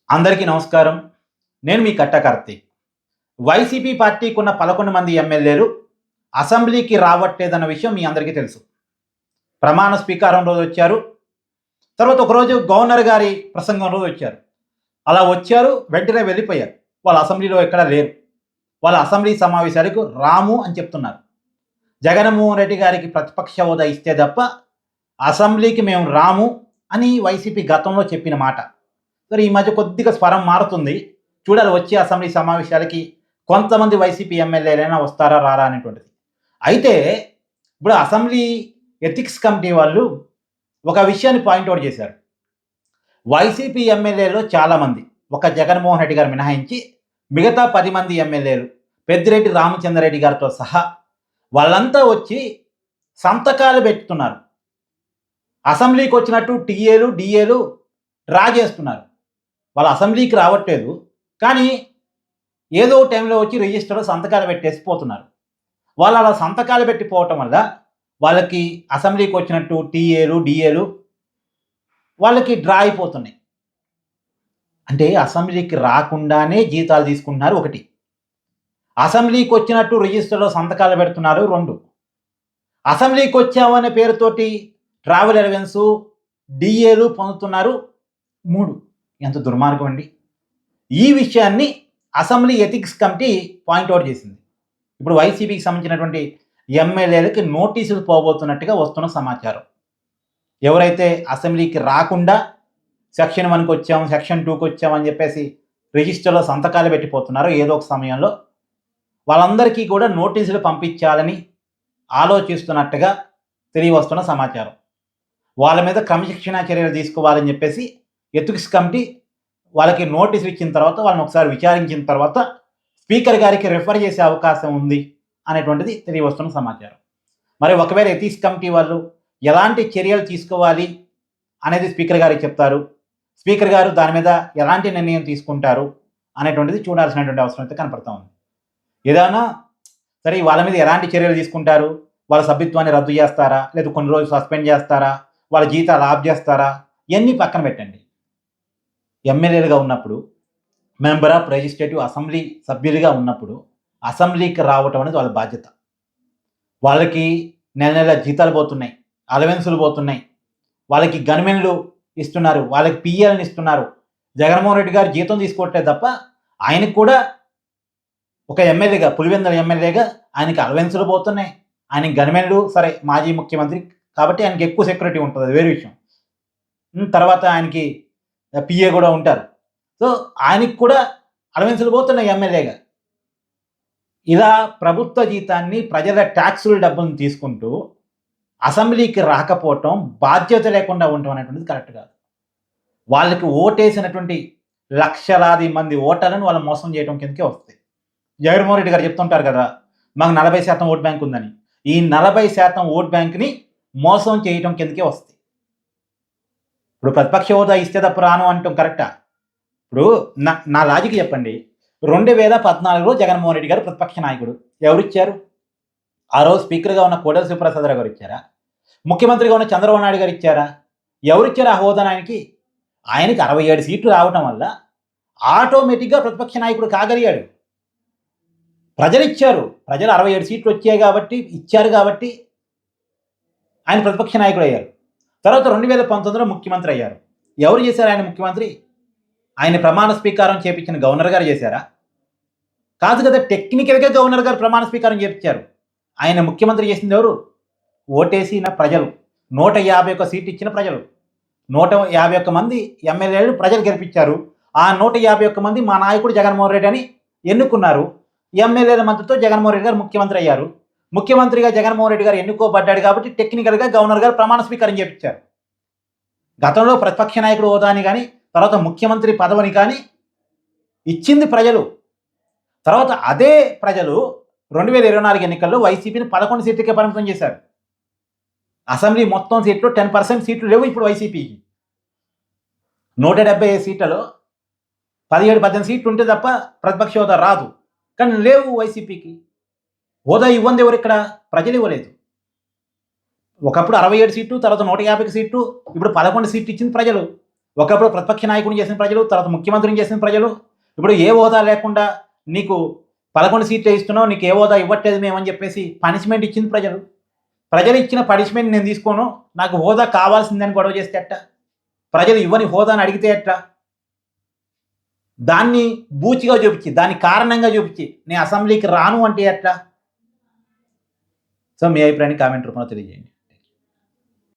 అందరికీ నమస్కారం. నేను మీ కట్ట కార్తీక్. వైసీపీ పార్టీకి ఉన్న 11 మంది ఎమ్మెల్యేలు అసెంబ్లీకి రావట్లేదన్న విషయం మీ అందరికీ తెలుసు. ప్రమాణ స్వీకారం రోజు వచ్చారు. తర్వాత ఒకరోజు గవర్నర్ గారి ప్రసంగం రోజు వచ్చారు. అలా వచ్చారు, వెంటనే వెళ్ళిపోయారు. వాళ్ళు అసెంబ్లీలో ఎక్కడా లేరు. వాళ్ళ అసెంబ్లీ సమావేశాలకు రాము అని చెప్తున్నారు. జగన్మోహన్ రెడ్డి గారికి ప్రతిపక్ష హోదా ఇస్తే తప్ప అసెంబ్లీకి మేము రాము అని వైసీపీ గతంలో చెప్పిన మాట. మరి ఈ మధ్య కొద్దిగా స్వరం మారుతుంది. చూడాలి వచ్చే అసెంబ్లీ సమావేశాలకి కొంతమంది వైసీపీ ఎమ్మెల్యేలైనా వస్తారా రారా అనేటువంటిది. అయితే ఇప్పుడు అసెంబ్లీ ఎథిక్స్ కమిటీ వాళ్ళు ఒక విషయాన్ని పాయింట్అవుట్ చేశారు. వైసీపీ ఎమ్మెల్యేలో చాలామంది, ఒక జగన్మోహన్ రెడ్డి గారు మినహాయించి మిగతా 10 మంది ఎమ్మెల్యేలు పెద్దిరెడ్డి రామచంద్రారెడ్డి గారితో సహా వాళ్ళంతా వచ్చి సంతకాలు పెట్టుతున్నారు. అసెంబ్లీకి వచ్చినట్టు టీఏలు డిఏలు డ్రా చేస్తున్నారు. వాళ్ళు అసెంబ్లీకి రావట్లేదు, కానీ ఏదో టైంలో వచ్చి రిజిస్టర్లో సంతకాలు పెట్టేసి పోతున్నారు. వాళ్ళు అలా సంతకాలు పెట్టిపోవటం వల్ల వాళ్ళకి అసెంబ్లీకి వచ్చినట్టు టీఏలు డిఏలు వాళ్ళకి డ్రా అయిపోతున్నాయి. అంటే అసెంబ్లీకి రాకుండానే జీతాలు తీసుకుంటున్నారు ఒకటి, అసెంబ్లీకి వచ్చినట్టు రిజిస్టర్లో సంతకాలు పెడుతున్నారు 2, అసెంబ్లీకి వచ్చామనే పేరుతోటి ట్రావెల్ అలవెన్సు డిఏలు పొందుతున్నారు 3. ఎంత దుర్మార్గం అండి! ఈ విషయాన్ని అసెంబ్లీ ఎథిక్స్ కమిటీ పాయింట్అవుట్ చేసింది. ఇప్పుడు వైసీపీకి సంబంధించినటువంటి ఎమ్మెల్యేలకి నోటీసులు పోబోతున్నట్టుగా వస్తున్న సమాచారం. ఎవరైతే అసెంబ్లీకి రాకుండా సెక్షన్ 1కి వచ్చాము, సెక్షన్ 2కి వచ్చామని చెప్పేసి రిజిస్టర్లో సంతకాలు పెట్టిపోతున్నారో ఏదో ఒక సమయంలో, వాళ్ళందరికీ కూడా నోటీసులు పంపించాలని ఆలోచిస్తున్నట్టుగా తెలియవస్తున్న సమాచారం. వాళ్ళ మీద క్రమశిక్షణా చర్యలు తీసుకోవాలని చెప్పేసి ఎథిక్స్ కమిటీ వాళ్ళకి నోటీసులు ఇచ్చిన తర్వాత వాళ్ళని ఒకసారి విచారించిన తర్వాత స్పీకర్ గారికి రిఫర్ చేసే అవకాశం ఉంది అనేటువంటిది తెలియవస్తున్న సమాచారం. మరి ఒకవేళ ఎథిక్స్ కమిటీ వాళ్ళు ఎలాంటి చర్యలు తీసుకోవాలి అనేది స్పీకర్ గారికి చెప్తారు, స్పీకర్ గారు దాని మీద ఎలాంటి నిర్ణయం తీసుకుంటారు అనేటువంటిది చూడాల్సినటువంటి అవసరం అయితే కనపడతా ఉంది. ఏదైనా సరే వాళ్ళ మీద ఎలాంటి చర్యలు తీసుకుంటారు, వాళ్ళ సభ్యత్వాన్ని రద్దు చేస్తారా, లేదా కొన్ని రోజులు సస్పెండ్ చేస్తారా, వాళ్ళ జీతాలు ఆఫ్ చేస్తారా, ఇవన్నీ పక్కన పెట్టండి. ఎమ్మెల్యేలుగా ఉన్నప్పుడు, మెంబర్ ఆఫ్ లెజిస్లేటివ్ అసెంబ్లీ సభ్యులుగా ఉన్నప్పుడు అసెంబ్లీకి రావటం అనేది వాళ్ళ బాధ్యత. వాళ్ళకి నెల నెల జీతాలు పోతున్నాయి, అలవెన్సులు పోతున్నాయి, వాళ్ళకి గన్మెన్లు ఇస్తున్నారు, వాళ్ళకి పిఎల్ని ఇస్తున్నారు. జగన్మోహన్ రెడ్డి గారు జీతం తీసుకోవట్లేదు తప్ప ఆయనకు కూడా ఒక ఎమ్మెల్యేగా, పులివెందుల ఎమ్మెల్యేగా ఆయనకి అలవెన్సులు పోతున్నాయి, ఆయనకి గన్మెన్లు, సరే మాజీ ముఖ్యమంత్రి కాబట్టి ఆయనకి ఎక్కువ సెక్యూరిటీ ఉంటుంది, అది వేరే విషయం. తర్వాత ఆయనకి పిఏ కూడా ఉంటారు. సో ఆయనకి కూడా అలవెన్సులు పోతున్నాయి ఎమ్మెల్యేగా. ఇలా ప్రభుత్వ జీతాన్ని, ప్రజల ట్యాక్సుల డబ్బులను తీసుకుంటూ అసెంబ్లీకి రాకపోవటం, బాధ్యత లేకుండా ఉండటం అనేటువంటిది కరెక్ట్ కాదు. వాళ్ళకి ఓటేసినటువంటి లక్షలాది మంది ఓటర్లను వాళ్ళు మోసం చేయడం కిందకే వస్తాయి. జగన్మోహన్ రెడ్డి గారు చెప్తుంటారు కదా, మాకు 40% ఓట్ బ్యాంక్ ఉందని. ఈ 40% ఓట్ బ్యాంక్ని మోసం చేయటం కిందకే వస్తాయి. ఇప్పుడు ప్రతిపక్ష హోదా ఇస్తే తప్ప రాను అంటాం కరెక్టా? ఇప్పుడు నా లాజిక్ చెప్పండి. 2014లో జగన్మోహన్ రెడ్డి గారు ప్రతిపక్ష నాయకుడు, ఎవరిచ్చారు? ఆ రోజు స్పీకర్గా ఉన్న కోడెల శివప్రసాదరావు గారు ఇచ్చారా? ముఖ్యమంత్రిగా ఉన్న చంద్రబాబు నాయుడు గారు ఇచ్చారా? ఎవరిచ్చారు ఆ హోదాను ఆయనకి? ఆయనకి 67 సీట్లు రావటం వల్ల ఆటోమేటిక్గా ప్రతిపక్ష నాయకుడు కాగలిగాడు. ప్రజలు ఇచ్చారు, ప్రజలు 67 సీట్లు వచ్చాయి కాబట్టి, ఇచ్చారు కాబట్టి ఆయన ప్రతిపక్ష నాయకుడు అయ్యారు. తర్వాత 2019లో ముఖ్యమంత్రి అయ్యారు. ఎవరు చేశారు ఆయన ముఖ్యమంత్రి? ఆయన ప్రమాణ స్వీకారం చేపించిన గవర్నర్ గారు చేశారా? కాదు కదా, టెక్నికల్గా గవర్నర్ గారు ప్రమాణ స్వీకారం చేపించారు. ఆయన ముఖ్యమంత్రి చేసింది ఎవరు? ఓటేసిన ప్రజలు. 151 సీట్లు ఇచ్చిన ప్రజలు, 151 మంది ఎమ్మెల్యేలు ప్రజలు గెలిపించారు. ఆ 151 మంది మా నాయకుడు జగన్మోహన్ రెడ్డి అని ఎన్నుకున్నారు. ఎమ్మెల్యేల మద్దతుతో జగన్మోహన్ రెడ్డి గారు ముఖ్యమంత్రి అయ్యారు. ముఖ్యమంత్రిగా జగన్మోహన్ రెడ్డి గారు ఎన్నుకోబడ్డాడు కాబట్టి టెక్నికల్గా గవర్నర్ గారు ప్రమాణ స్వీకారం చేపించారు. గతంలో ప్రతిపక్ష నాయకుడు హోదాని కానీ, తర్వాత ముఖ్యమంత్రి పదవిని కానీ ఇచ్చింది ప్రజలు. తర్వాత అదే ప్రజలు 2024 ఎన్నికల్లో వైసీపీని 11 సీట్లకే పరిమితం చేశారు. అసెంబ్లీ మొత్తం సీట్లు 10% సీట్లు లేవు ఇప్పుడు వైసీపీకి. 175 సీట్లలో 17-18 సీట్లు ఉంటే తప్ప ప్రతిపక్ష హోదా రాదు. కానీ లేవు వైసీపీకి. హోదా ఇవ్వంది ఎవరు ఇక్కడ? ప్రజలు ఇవ్వలేదు. ఒకప్పుడు 67 సీట్లు, తర్వాత 150 సీట్లు, ఇప్పుడు 11 సీట్లు ఇచ్చింది ప్రజలు. ఒకప్పుడు ప్రతిపక్ష నాయకుడిని చేసిన ప్రజలు, తర్వాత ముఖ్యమంత్రిని చేసిన ప్రజలు, ఇప్పుడు ఏ హోదా లేకుండా నీకు 11 సీట్లు ఇస్తున్నావు, నీకు ఏ హోదా ఇవ్వట్లేదు మేమని చెప్పేసి పనిష్మెంట్ ఇచ్చింది ప్రజలు. ప్రజలు ఇచ్చిన పనిష్మెంట్ నేను తీసుకోను, నాకు హోదా కావాల్సిందని గొడవ చేస్తే ఎట్ట? ప్రజలు ఇవ్వని హోదాని అడిగితే ఎట్లా? దాన్ని బూచిగా చూపించి, దాన్ని కారణంగా చూపించి నేను అసెంబ్లీకి రాను అంటే ఎట్లా? సో మీ అభిప్రాయాన్ని కామెంట్ రూపంలో తెలియజేయండి.